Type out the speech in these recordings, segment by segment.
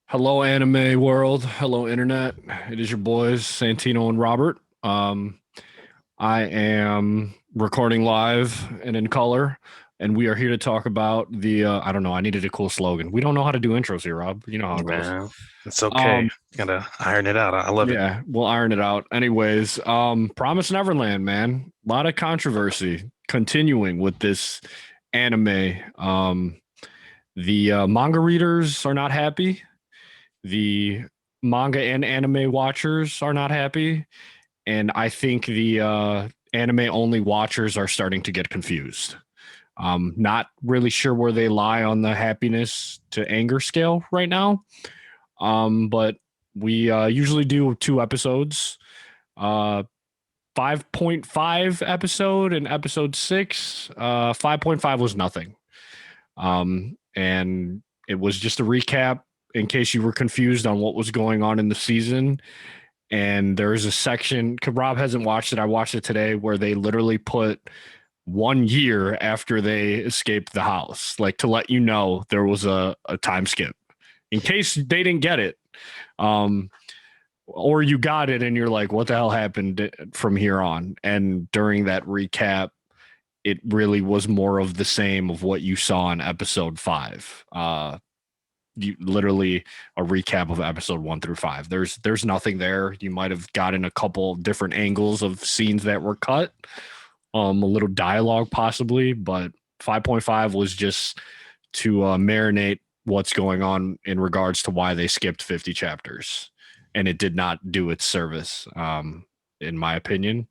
Hello, anime world. Hello, internet. It is your boys, Santino and Robert. I am recording live and in color, and we are here to talk about the. I don't know. I needed a cool slogan. We don't know how to do intros here, Rob. You know how it goes. Man, it's okay. Um, Gotta iron it out. I love it. yeah, we'll iron it out. Anyways, Promise Neverland, man. A lot of controversy continuing with this anime. The manga readers are not happy. The manga and anime watchers are not happy, and I think the anime only watchers are starting to get confused. Not really sure where they lie on the happiness to anger scale right now. But we usually do two episodes. 5.5 episode and episode 6. 5.5 was nothing. And it was just a recap in case you were confused on what was going on in the season. And there's a section, because Rob hasn't watched it. I watched it today where they literally put 1 year after they escaped the house, like to let you know there was a time skip in case they didn't get it. Um, or you got it and you're like, what the hell happened from here on? And during that recap, it really was more of the same of what you saw in episode 5. You literally a recap of episode 1 through 5. There's nothing there. You might have gotten a couple different angles of scenes that were cut, a little dialogue possibly, but 5.5 was just to marinate what's going on in regards to why they skipped 50 chapters, and it did not do its service. In my opinion,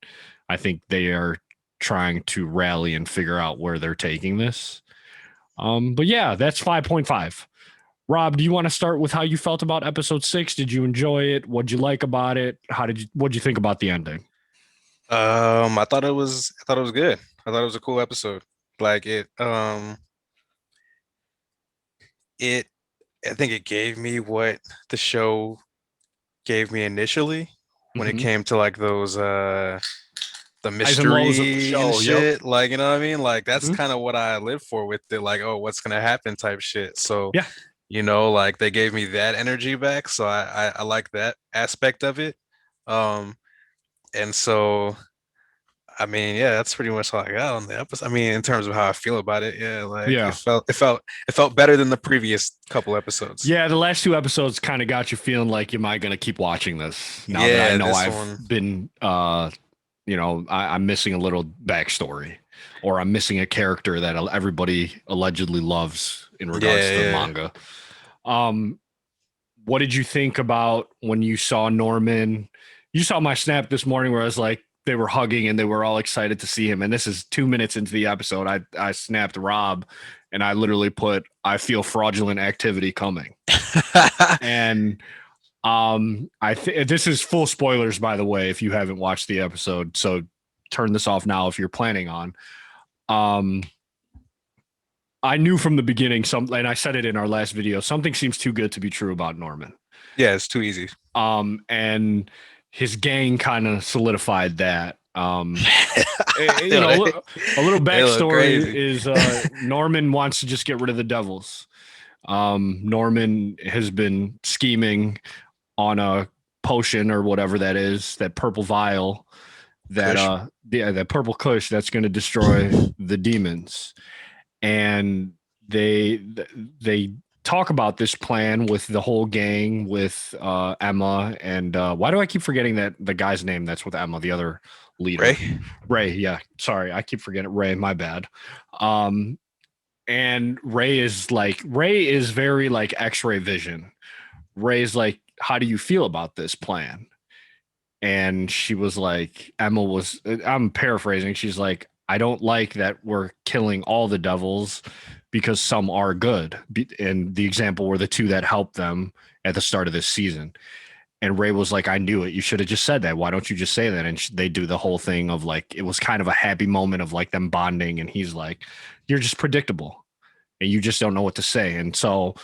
I think they are trying to rally and figure out where they're taking this. But yeah, that's 5.5. Rob, do you want to start with how you felt about episode 6? Did you enjoy it? What'd you like about it? What'd you think about the ending? I thought it was good. I thought it was a cool episode. Like it I think it gave me what the show gave me initially when it Mm-hmm. came to like those the Highs and lows of the mystery and show. Yep. shit. Like, you know what I mean? Like that's Mm-hmm. kind of what I live for with it, like, oh, what's gonna happen type shit. So, Yeah. like they gave me that energy back. So I like that aspect of it. Um, and so I mean, yeah, that's pretty much all I got on the episode. I mean, in terms of how I feel about it, yeah, like Yeah. it felt better than the previous couple episodes. Yeah. The last two episodes kind of got you feeling like, am I going to keep watching this now that I Yeah, know this I've one. been, I'm missing a little backstory or I'm missing a character that everybody allegedly loves in regards to the Yeah, manga. Um, what did you think about when you saw Norman? You saw my snap this morning where I was like, they were hugging and they were all excited to see him. And this is 2 minutes into the episode. I snapped Rob and I literally put, I feel fraudulent activity coming. yeah. And I think this is full spoilers, by the way, if you haven't watched the episode. So turn this off now if you're planning on. Um, I knew from the beginning, and I said it in our last video, something seems too good to be true about Norman. Yeah, it's too easy. And his gang kind of solidified that. Yo, A little they look backstory crazy. is Norman wants to just get rid of the devils. Norman has been scheming on a potion or whatever that is, that purple vial, Kush. that purple kush that's going to destroy the demons. And they they talk about this plan with the whole gang, with Emma, and why do I keep forgetting that the guy's name that's with Emma, the other leader? Ray? Ray. Yeah, sorry, I keep forgetting Ray. My bad. Um, and Ray is very like X-ray vision. Ray's like, how do you feel about this plan? And she was like, Emma was, I'm paraphrasing, she's like, I don't like that we're killing all the devils because some are good. And the example were the two that helped them at the start of this season. And Ray was like, I knew it. You should have just said that. Why don't you just say that? And they do the whole thing of like, it was kind of a happy moment of like them bonding. And he's like, you're just predictable and you just don't know what to say. And so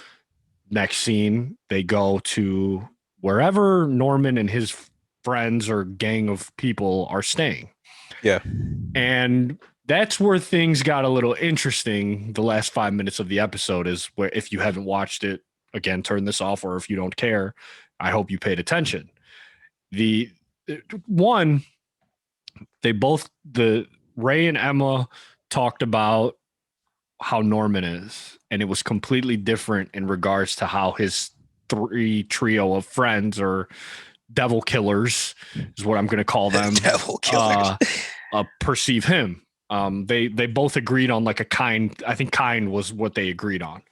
next scene, they go to wherever Norman and his friends or gang of people are staying. Yeah. And that's where things got a little interesting. The last 5 minutes of the episode is where, if you haven't watched it, again turn this off, or if you don't care, I hope you paid attention. The one, they both, the Ray and Emma talked about how Norman is, and it was completely different in regards to how his three trio of friends, or devil killers is what I'm going to call them, Devil killers. uh, perceive him. They both agreed on like a kind. I think kind was what they agreed on.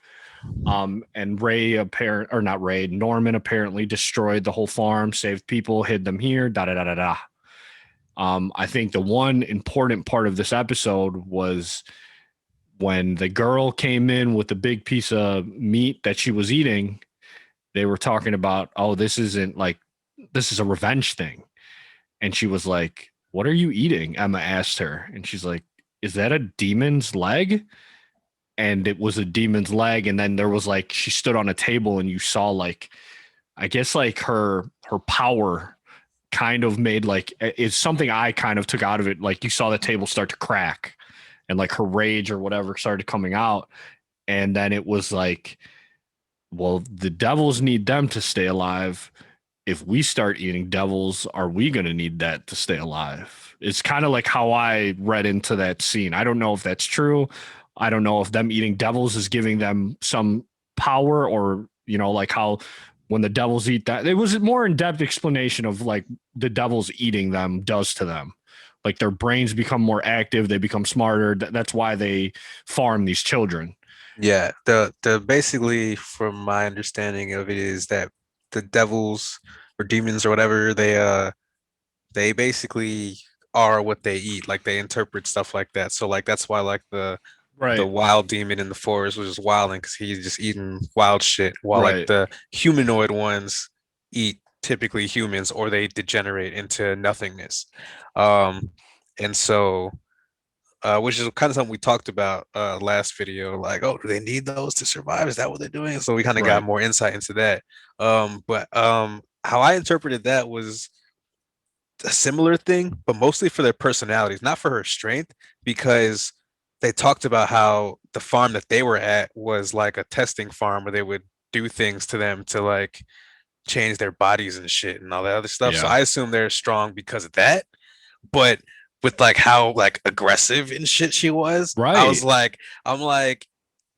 And Ray apparent or not Ray, Norman apparently destroyed the whole farm, saved people, hid them here. Da da da da da. I think the one important part of this episode was when the girl came in with the big piece of meat that she was eating. They were talking about, oh, this isn't like, this is a revenge thing. And she was like, what are you eating? Emma asked her. And she's like, is that a demon's leg? And it was a demon's leg. And then there was like, she stood on a table and you saw like, I guess like her power kind of made like, it's something I kind of took out of it. Like you saw the table start to crack and like her rage or whatever started coming out. And then it was like, well, the devils need them to stay alive. If we start eating devils, are we going to need that to stay alive? It's kind of like how I read into that scene. I don't know if that's true. I don't know if them eating devils is giving them some power, or, like how when the devils eat that, it was a more in depth explanation of like the devils eating them does to them. Like their brains become more active, they become smarter. That's why they farm these children. Yeah, the basically from my understanding of it is that the devils or demons or whatever, they basically are what they eat. Like they interpret stuff like that. So like that's why like the Right. wild demon in the forest was just wilding because he's just eating wild shit, while like Right. the humanoid ones eat typically humans or they degenerate into nothingness. Um, and so which is kind of something we talked about last video, like, oh, do they need those to survive? Is that what they're doing? So we kind of got Right. more insight into that. But how I interpreted that was a similar thing, but mostly for their personalities, not for her strength, because they talked about how the farm that they were at was like a testing farm where they would do things to them to like change their bodies and shit and all that other stuff. So Yeah. I assume they're strong because of that. But with like how like aggressive and shit she was, Right. I'm like,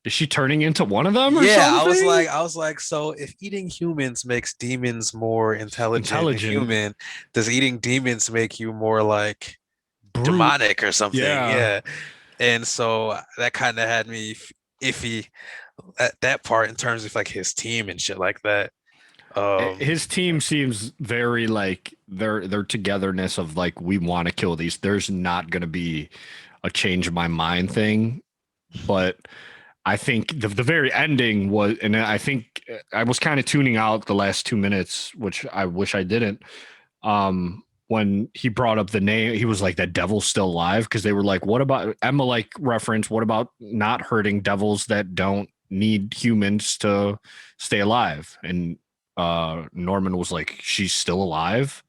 Is she turning into one of them or yeah, something? I was like, so if eating humans makes demons more intelligent and Intelligent. human, does eating demons make you more like Brute. demonic or something? Yeah. Yeah. And so that kind of had me iffy at that part in terms of like his team and shit like that. His team seems very like their togetherness of like, we want to kill these. There's not going to be a change my mind thing, but I think the very ending was, and I think I was kind of tuning out the last 2 minutes, which I wish I didn't. When he brought up the name, he was like, "That devil's still alive," because they were like, "What about Emma?" Like reference, what about not hurting devils that don't need humans to stay alive? And Norman was like, "She's still alive."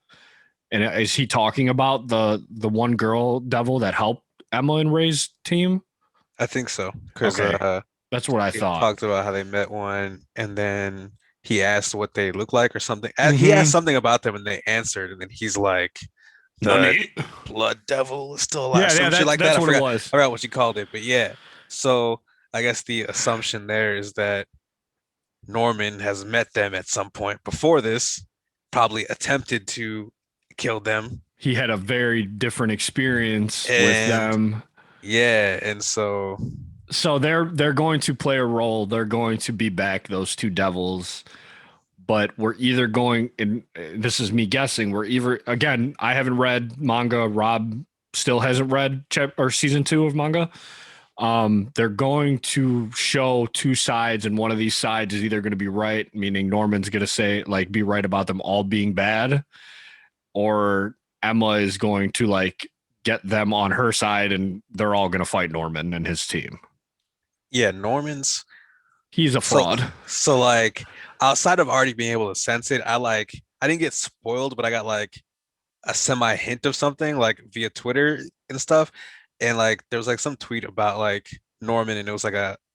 And is he talking about the one girl devil that helped Emma and Ray's team? I think so because Okay, that's what I he thought. talked about how they met one and then he asked what they look like or something. He asked Mm-hmm. something about them and they answered, and then he's like, the Money. blood devil is still alive, Yeah, yeah, some shit like that. that's what it was. I forgot what you called it, but yeah. So I guess the assumption there is that Norman has met them at some point before this, probably attempted to kill them, He had a very different experience with and them. yeah, and so So they're going to play a role. They're going to be back, those two devils. But we're either going, and this is me guessing, we're either, again, I haven't read manga. Rob still hasn't read or season 2 of manga. They're going to show two sides, and one of these sides is either going to be right, meaning Norman's going to say like be right about them all being bad, or Emma is going to like get them on her side, and they're all going to fight Norman and his team. yeah, Norman's He's a so fraud. so like outside of already being able to sense it, I didn't get spoiled, but I got like a semi hint of something like via Twitter and stuff. And like there was like some tweet about like Norman and it was like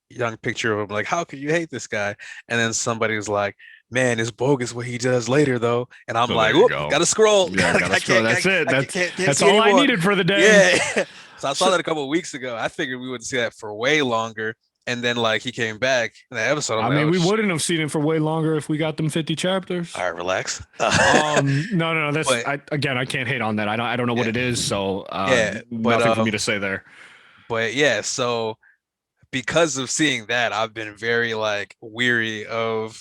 young picture of him, like, how could you hate this guy? And then somebody's like, man, it's bogus what he does later though. And I'm So like, there you whoop, go. gotta scroll. Yeah, gotta I scroll. can't, That's it. I That's can't that's see all I anymore. needed for the day. Yeah. So I saw So, that a couple of weeks ago. I figured we wouldn't see that for way longer. And then like he came back in that episode. I'm I like, mean, oh we shit. wouldn't have seen it for way longer if we got them 50 chapters. All right, relax. No, no, no. That's But again, I can't hate on that. I don't know what yeah, it is, so yeah. nothing for me to say there. But yeah, so because of seeing that, I've been very like weary of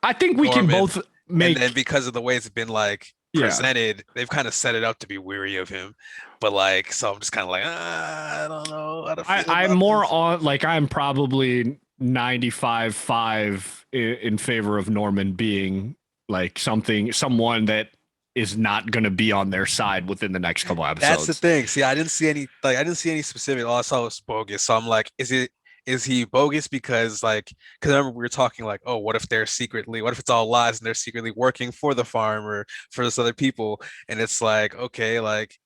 I think we can Norman. both And then make, because of the way it's been like yeah. presented, they've kind of set it up to be weary of him. But like, so I'm just kind of like, I don't know how to feel I'm about more this. on like I'm probably 95-5 in favor of Norman being like someone that is not going to be on their side within the next couple That's the episodes. thing. See, I didn't see any specific. All I saw was bogus. So I'm like, is he bogus because I remember we were talking like, oh, what if they're secretly, what if it's all lies and they're secretly working for the farm or for this other people? And it's like, okay, like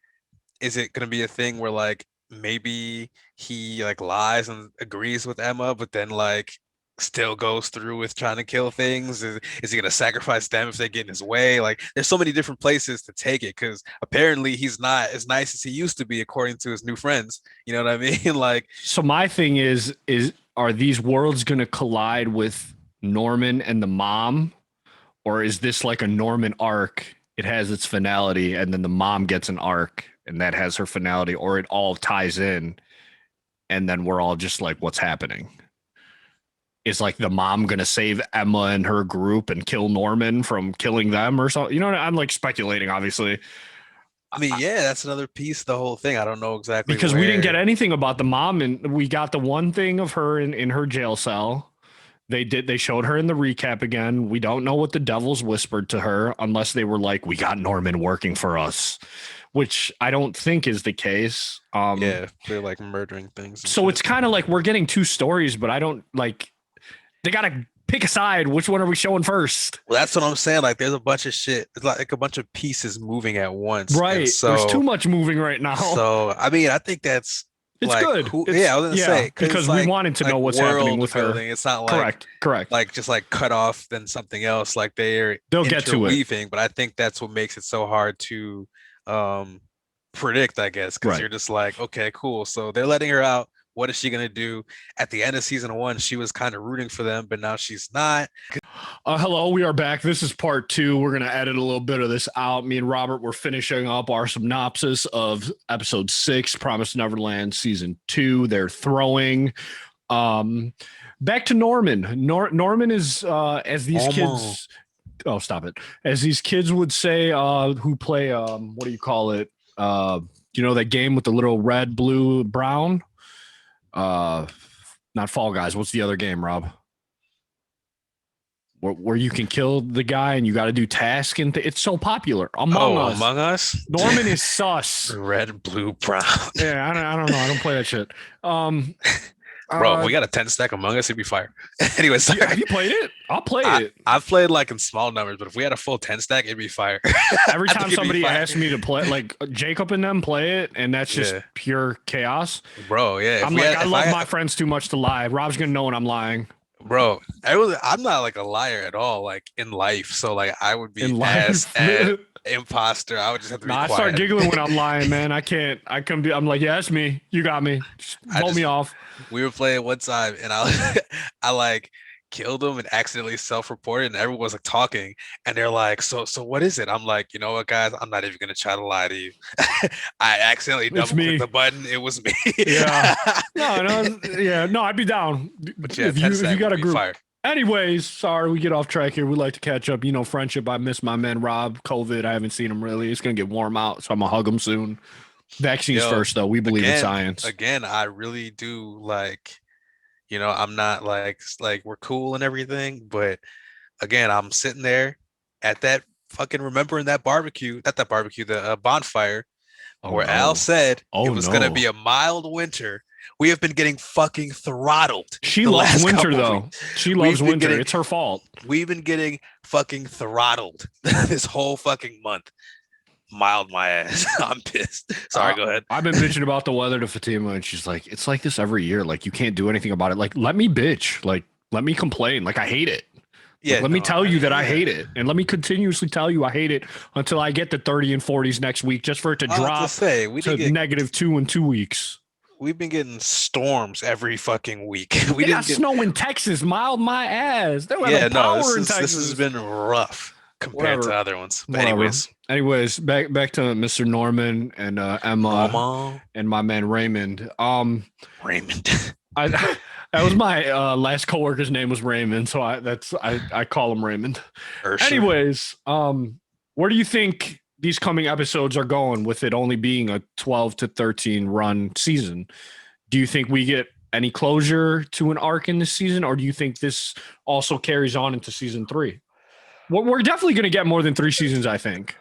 is it gonna be a thing where like maybe he like lies and agrees with Emma, but then like still goes through with trying to kill things? Is he gonna sacrifice them if they get in his way? Like there's so many different places to take it because apparently he's not as nice as he used to be according to his new friends. You know what I mean? Like So my thing is are these worlds going to collide with Norman and the mom, or is this like a Norman arc? It has its finality, and then the mom gets an arc, and that has her finality, or it all ties in, and then we're all just like, what's happening? Is like the mom gonna save Emma and her group and kill Norman from killing them or something? You know, I'm like speculating, obviously, I mean, yeah, that's another piece of the whole thing. I don't know exactly because we didn't get where. anything about the mom, and we got the one thing of her in her jail cell. They showed her in the recap again. We don't know what the devils whispered to her unless they were like, we got Norman working for us, which I don't think is the case. Yeah, they're like murdering things and So shit. it's kind of like we're getting two stories, but I don't like they gotta pick a side. Which one are we showing first? Well, that's what I'm saying. Like, there's a bunch of shit. It's like a bunch of pieces moving at once, and Right. There's too much moving right now. I mean, I think that's It's like good. cool. Yeah, It's I was gonna say yeah, because it's because we wanted to know like what's happening world with her. building. It's not Correct. Correct. like just like cut off then something else. Like they're They'll get to it. interweaving, but I think that's what makes it so hard to um predict, I guess, because Right. you're just like, okay, cool. So they're letting her out. What is she gonna do? At the end of season one, she was kind of rooting for them, but now she's not. Hello, we are back. This is part two. We're going to edit a little bit of this out. Me and Robert were finishing up our synopsis of episode 6, Promised Neverland, season 2. They're throwing. Um, Back to Norman. Norman is, as these Almost. kids, oh, stop it. As these kids would say, who play, what do you call it? You know, that game with the little red, blue, brown? Uh, Not Fall Guys. What's the other game, Rob? Where you can kill the guy and you got to do tasks and it's so popular. Among Oh, Us. Among Us? Norman is sus. Red, blue, brown. Yeah, I don't know. I don't play that shit. Um, Bro, we got a 10 stack Among Us, it'd be fire. Anyway, sorry. have you played it? I'll play it. I've played like in small numbers, but if we had a full 10 stack, it'd be fire. Every I time think it'd be somebody fire. asks me to play, like Jacob and them play it, and that's just Yeah. pure chaos. Bro, yeah. I'm like, I love my friends too much to lie. Rob's gonna know when I'm lying. Bro, I'm not like a liar at all, like in life. So like I would be In as life. an imposter. I would just have to be I quiet. start giggling when I'm lying, man. I can't. I can be. I'm like, yeah, that's me. You got me. Just hold me off. We were playing one time and I like killed him and accidentally self-reported and everyone was like talking and they're like, so what is it? I'm like, you know what, guys? I'm not even gonna try to lie to you. I accidentally It's double clicked me. the button. It was me. Yeah. No. Yeah. No, I'd be down. But yeah, If 10 you stack got would a be group. fire. Anyways, sorry we get off track here. We like to catch up. You know, friendship. I miss my man Rob. COVID. I haven't seen him really. It's gonna get warm out, so I'm gonna hug him soon. Vaccines Yo, first, though. We believe in science. again, I really do like, I'm not like we're cool and everything, but again, I'm sitting there at that fucking remembering that barbecue, not that barbecue, the bonfire Oh where Al no. said it Oh was going to no. be a mild winter. We have been getting fucking throttled She the loves last winter couple though. weeks. She We've loves been winter. getting It's her fault. we've been getting fucking throttled this whole fucking month. Mild my ass. I'm pissed. Sorry, Uh, go ahead. I've been bitching about the weather to Fatima, and she's like, "It's like this every year. Like you can't do anything about it. Like let me bitch. Like let me complain. Like I hate it. Like Yeah, let me no, tell I you mean, that I yeah. hate it, and let me continuously tell you I hate it until I get to 30 and 40s next week, just for it to I have to drop say, we to didn't get -2 in 2 weeks. we've been getting storms every fucking week. We They got didn't get snow in Texas. Mild my ass. They don't have no yeah, no, power in this has Texas. been rough compared to Whatever. other ones. But Whatever. anyways, Anyways, back to Mr. Norman and Emma normal and my man Raymond. Raymond. I that was my last coworker's name was Raymond, so I call him Raymond. Ursher. Anyways, where do you think these coming episodes are going with it only being a 12 to 13 run season? Do you think we get any closure to an arc in this season, or do you think this also carries on into season 3? We're definitely going to get more than 3 seasons, I think.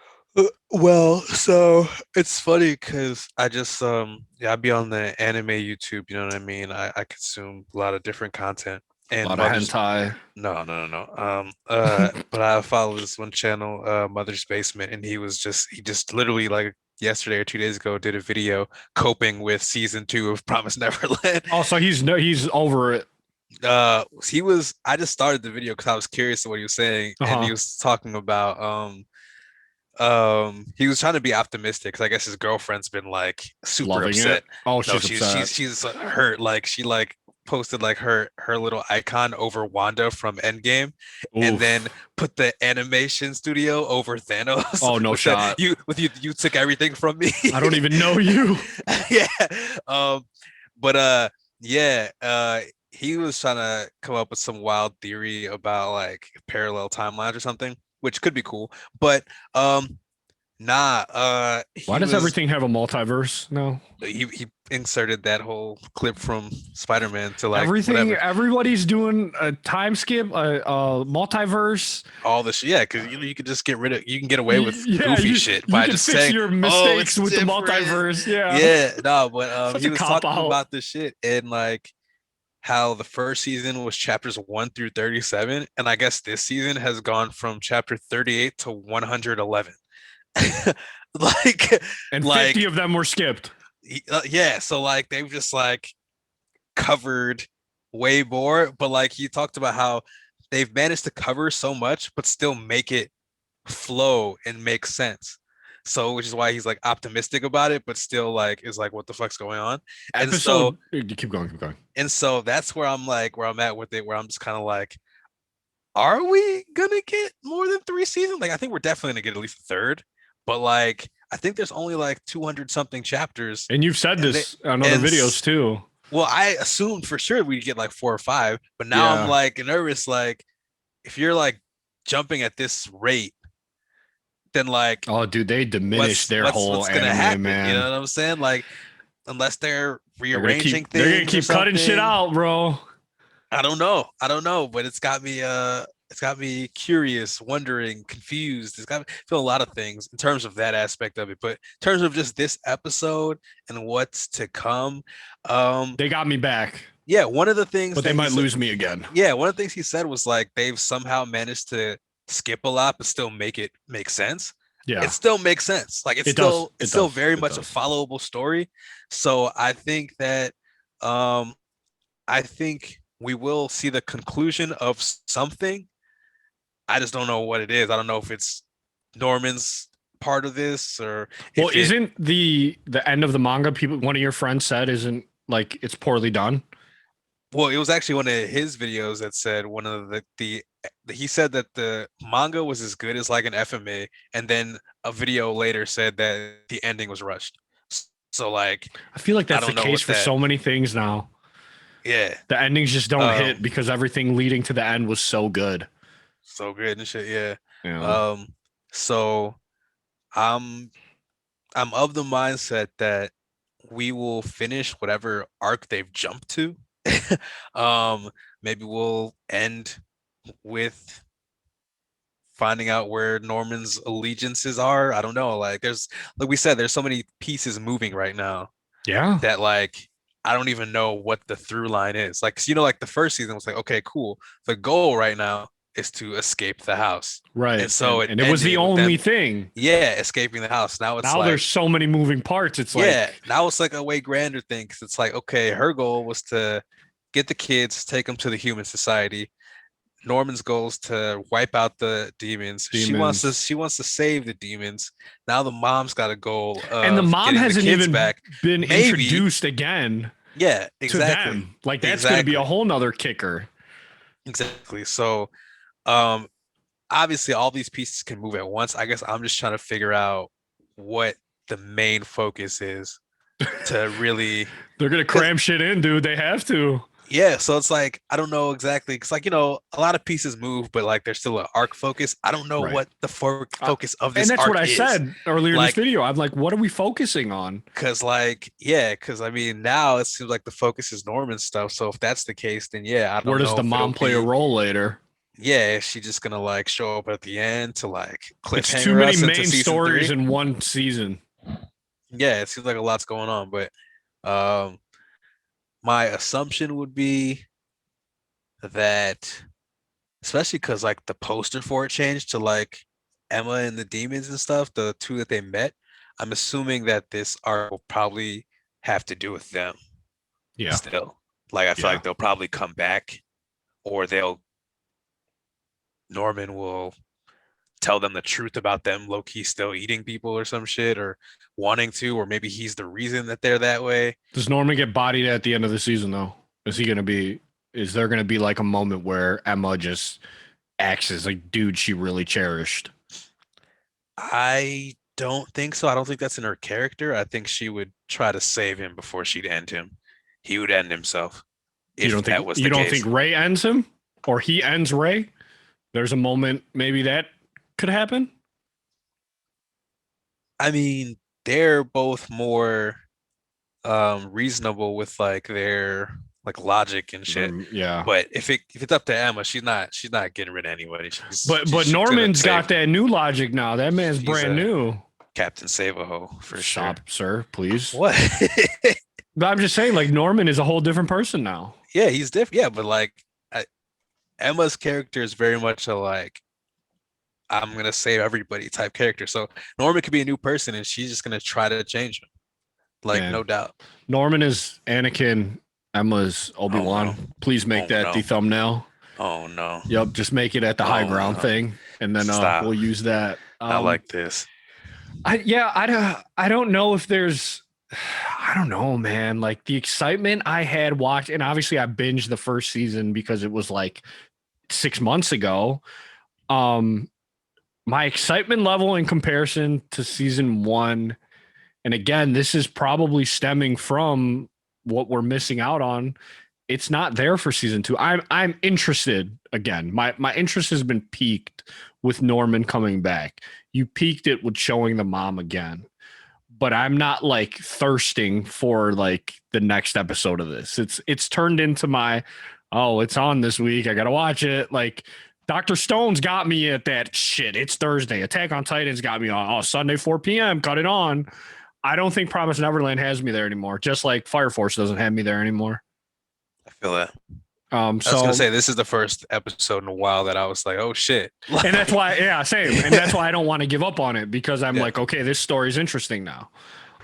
Well, so it's funny because I just yeah, I be on the anime YouTube, you know what I mean? I consume a lot of different content A and lot of Mother's hentai. no. But I follow this one channel, Mother's Basement, and he just literally like yesterday or 2 days ago did a video coping with season 2 of Promise Neverland. Also, he's over it. He was I just started the video because I was curious to what he was saying, Uh and he huh. was talking about he was trying to be optimistic because I guess his girlfriend's been like super Loving it. upset. Oh, No, she's upset. she's hurt. Like she like posted like her little icon over Wanda from Endgame, and then Oof. put the animation studio over Thanos Oh, no with the shot. you took everything from me. I don't even know you. Yeah. Um, but yeah, he was trying to come up with some wild theory about like parallel timelines or something, which could be cool. But nah, Why does everything have a multiverse now? he inserted that whole clip from Spider-Man to like Everything, whatever. everybody's doing a time skip, a multiverse. All this, yeah, because you could just get rid of, you can get away with Yeah, goofy shit you by can just fix saying, your "Oh, mistakes it's with the different." multiverse. Yeah, Yeah, no, but such he a was cop talking out. about this shit and like how the first season was chapters 1 through 37, and I guess this season has gone from chapter 38 to 111. like, And 50 like, of them were skipped. yeah, so like they've just like covered way more, but like he talked about how they've managed to cover so much, but still make it flow and make sense. So, which is why he's like optimistic about it, but still like is like, what the fuck's going on? And so, Episode. Keep going. Keep going. and so that's where I'm like, where I'm at with it, where I'm just kind of like, are we gonna get more than 3 seasons? Like, I think we're definitely gonna get at least a third, but like, I think there's only like 200 something chapters, And you've said and they, this on other and videos too. well, I assumed for sure we'd get like 4 or 5, but now I'm Yeah. like nervous. Like, if you're like jumping at this rate, then like, Oh, dude, they diminished their whole what's gonna anime, happen? You know man. what I'm saying? Like, unless they're rearranging things or Keep cutting shit something, out, bro. I don't know. I don't know, but it's got me curious, wondering, confused. It's got me feel a lot of things in terms of that aspect of it. But in terms of just this episode and what's to come, um, They got me back, yeah, one of the things but they that he might said, lose me again. yeah, one of the things he said was like they've somehow managed to skip a lot but still make it make sense. It Yeah, still makes sense. Like it does. it's It still does. very It much a does. followable story. So um I think we will see the conclusion of something. I just don't know what it is. I don't know if it's Norman's part of this or Well, if it isn't the end of the manga people? One of your friends said isn't like it's poorly done. well, it was actually one of his videos that said one of he said that the manga was as good as like an FMA, and then a video later said that the ending was rushed. So like I feel like I that's the don't know case what for that so many things now. yeah. The endings just don't Um hit because everything leading to the end was so good. so good and shit, yeah. You know, Um so I'm I'm of the mindset that we will finish whatever arc they've jumped to. um maybe we'll end with finding out where Norman's allegiances are. I don't know. Like there's like we said, there's so many pieces moving right now yeah. that like I don't even know what the through line is. Like, 'cause, you know, like the first season was like, okay, cool. The goal right now is to escape the house. And Right. so it And it was the ended with only them, thing. yeah, escaping the house. Now it's Now there's like, so many moving parts. It's yeah, like, now it's like a way grander thing because it's like, okay, her goal was to get the kids, take them to the human society. Norman's goal is to wipe out the demons. demons. She wants to save the demons. Now the mom's got a goal And the of mom getting the hasn't kids even back. been Maybe, introduced again yeah, to exactly. them. Like that's going to be a Exactly. whole nother kicker. Exactly. So, um, obviously all these pieces can move at once. I guess I'm just trying to figure out what the main focus is to really, They're going to because cram shit in, dude. They have to. yeah, so it's like I don't know exactly because like a lot of pieces move, but like there's still an arc focus. I don't know Right. what the Uh, focus of and this that's what arc I is. said earlier in this Like, video. I'm like, what are we focusing on? because like yeah, because I mean now it seems like the focus is Norman stuff. So if that's the case, then yeah, I Where don't does know the if it'll mom play a be role later? yeah, is she just gonna like show up at the end to like It's too cliffhanger many us into main season stories three? in one season. Yeah, it seems like a lot's going on, but um my assumption would be that especially because like the poster for it changed to like Emma and the demons and stuff, the two that they met. I'm assuming that this arc will probably have to do with them Yeah. still. Like I feel Yeah. like they'll probably come back, or they'll Norman will tell them the truth about them low key still eating people or some shit, or wanting to, or maybe he's the reason that they're that way. Does Norman get bodied at the end of the season though? Is he gonna be is there gonna be like a moment where Emma just acts as like dude she really cherished? I don't think so. I don't think that's in her character. I think she would try to save him before she'd end him. He would end himself if that was You the don't think case. Ray ends him? Or he ends Ray? There's a moment maybe that could happen? I mean, they're both more reasonable with like their like logic and shit. Yeah. But if it's up to Emma, she's not getting rid of anybody. But She's gonna Norman's save. got that new logic now. That man's She's brand a new. Captain Save-A-Ho for sure. Stop, sir, please. What? But I'm just saying, like Norman is a whole different person now. Yeah, he's different. Yeah, but like Emma's character is very much a like I'm gonna save everybody type character. So Norman could be a new person, and she's just gonna try to change him. Like Man, no doubt. Norman is Anakin. Emma's Oh no. Obi-Wan. Please make Oh that no. the thumbnail. Oh no. Yep, just make it at the high Oh ground no. thing, and then Stop. we'll use that. Not like this. I don't know if there's I don't know, man. Like the excitement I had watched, and obviously I binged the first season because it was like 6 months ago. Um, my excitement level in comparison to season one, and again, this is probably stemming from what we're missing out on. It's not there for season two. I'm interested again. My interest has been piqued with Norman coming back. You piqued it with showing the mom again, but I'm not like thirsting for like the next episode of this. It's turned into my oh, it's on this week. I gotta watch it. Like Dr. Stone's got me at that shit. It's Thursday. Attack on Titans got me on. Oh, Sunday 4 p.m. Cut it on. I don't think Promise Neverland has me there anymore. Just like Fire Force doesn't have me there anymore. I feel that. I was gonna So say this is the first episode in a while that I was like, oh shit. and that's why, yeah, same. And that's why I don't want to give up on it because I'm Yeah. like, okay, this story is interesting now.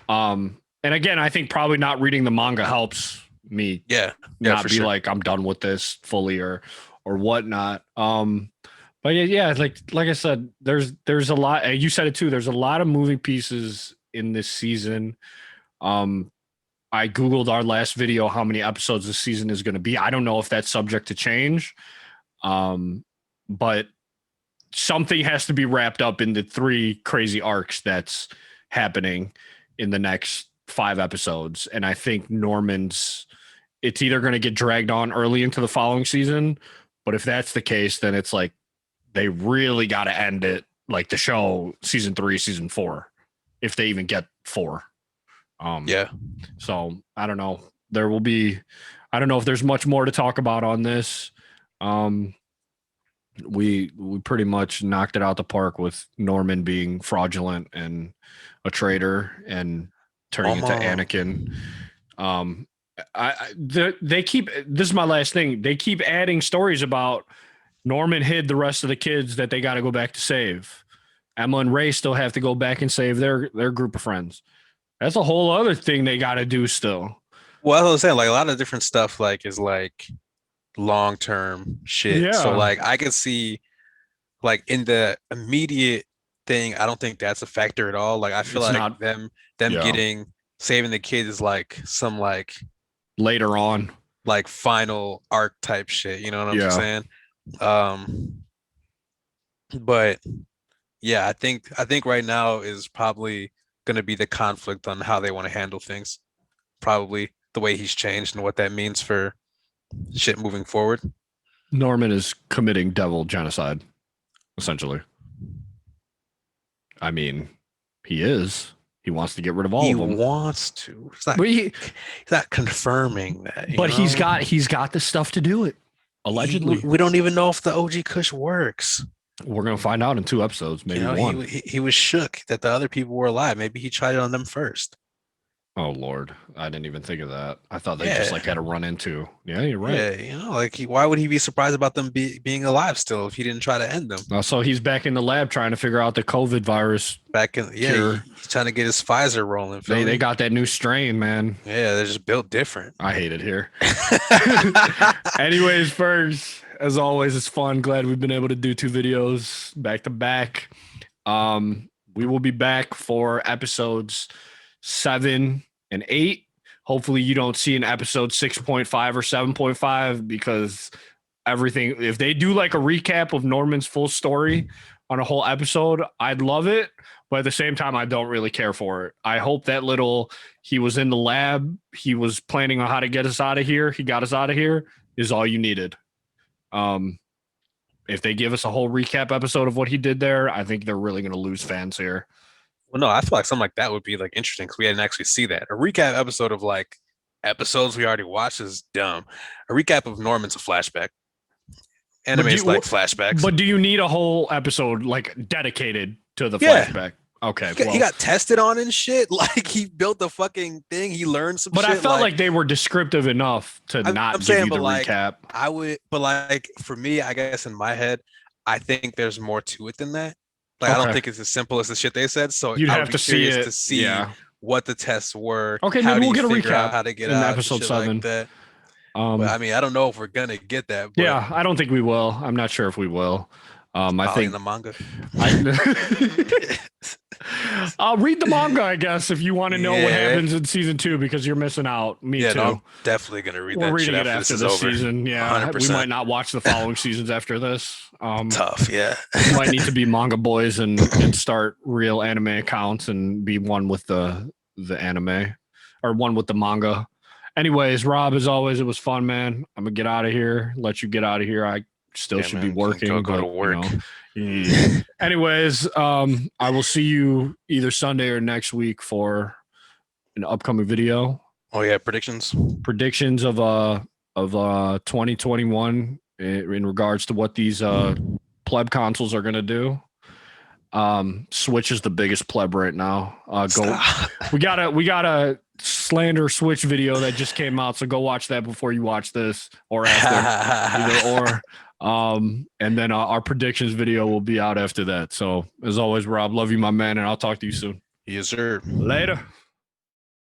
And again, I think probably not reading the manga helps me Yeah. Yeah, not for be sure. like I'm done with this fully or whatnot. But yeah, like I said, there's a lot. You said it too. There's a lot of moving pieces in this season. Um, I googled our last video how many episodes this season is going to be. I don't know if that's subject to change. But something has to be wrapped up in the three crazy arcs that's happening in the next 5 episodes. And I think Norman's it's either going to get dragged on early into the following season, but if that's the case, then it's like they really got to end it like the show season 3, season 4, if they even get 4. Yeah. So I don't know. There will be. I don't know if there's much more to talk about on this. We pretty much knocked it out the park with Norman being fraudulent and a traitor and turning into Mama. Anakin. They keep this is my last thing. They keep adding stories about Norman hid the rest of the kids that they got to go back to save. Emma and Ray still have to go back and save their group of friends. That's a whole other thing they got to do still. Well, I was saying, like a lot of different stuff, like is like long term shit. So Yeah, like I could see like in the immediate thing, I don't think that's a factor at all. Like I feel it's like not. them Yeah, getting saving the kids is like some later on. like final arc type shit. You know what I'm Yeah, saying? Um, but yeah, I think right now is probably gonna be the conflict on how they want to handle things. Probably the way he's changed and what that means for shit moving forward. Norman is committing devil genocide, essentially. I mean, he is. He wants to get rid of all He of them. wants to. But He's not confirming that, you but he's know? got the stuff to do it. Allegedly, We don't even know if the OG Kush works. we're gonna find out in 2 episodes, You maybe know, one. he was shook that the other people were alive. Maybe he tried it on them first. Oh Lord, I didn't even think of that. I thought they just Yeah. like had a run into. Yeah, you're right. Yeah, you know, like why would he be surprised about them being alive still if he didn't try to end them? So he's back in the lab trying to figure out the COVID virus Back in, yeah, cure. he's trying to get his Pfizer rolling. Feel They me? got that new strain, man. Yeah, they're just built different. I hate it here. Anyways, first, as always, it's fun. Glad we've been able to do 2 videos back to back. We will be back for episodes 7 and 8. Hopefully, you don't see an episode 6.5 or 7.5 because everything, if they do like a recap of Norman's full story on a whole episode, I'd love it. But at the same time, I don't really care for it. I hope that little he was in the lab, he was planning on how to get us out of here, he got us out of here is all you needed. Um, if they give us a whole recap episode of what he did there, I think they're really going to lose fans here. Well, no, I feel like something like that would be like interesting because we didn't actually see that. A recap episode of like episodes we already watched is dumb. A recap of Norman's a flashback. Anime's like flashbacks. But do you need a whole episode like dedicated to the Yeah. flashback? Okay, He got tested on and shit. Like he built the fucking thing. He learned some but shit. I felt like they were descriptive enough to not I'm give saying, you the but like recap. I would, but like for me, I guess in my head, I think there's more to it than that. Like I don't Okay. think it's as simple as the shit they said. So You'd I have would to be see curious it. to see Yeah. what the tests were. Okay, How maybe do we'll you get a figure out recap how to get in out and episode shit 7. like that. But I mean, I don't know if we're gonna get that. But Yeah, I don't think we will. I'm not sure if we will. I probably in think the manga. I'll read the manga, I guess, if you want to know what Yeah. happens in season 2 because you're missing out. Me Yeah, too. no, I'm definitely gonna read We're that reading shit it after after this is this over. season. Yeah, 100%. we might not watch the following seasons after this. Tough, yeah. We might need to be manga boys and start real anime accounts and be one with the anime or one with the manga. Anyways, Rob, as always, it was fun, man. I'm gonna get out of here. Let you get out of here. I still should be working. Go to but, work. Anyways, I will see you either Sunday or next week for an upcoming video. Oh yeah, predictions. Predictions of 2021 in regards to what these pleb consoles are gonna do. Switch is the biggest pleb right now. We got a slander Switch video that just came out, so go watch that before you watch this or after. Either or. And then our predictions video will be out after that. So as always, Rob, love you, my man, and I'll talk to you soon. Yes, sir. Later.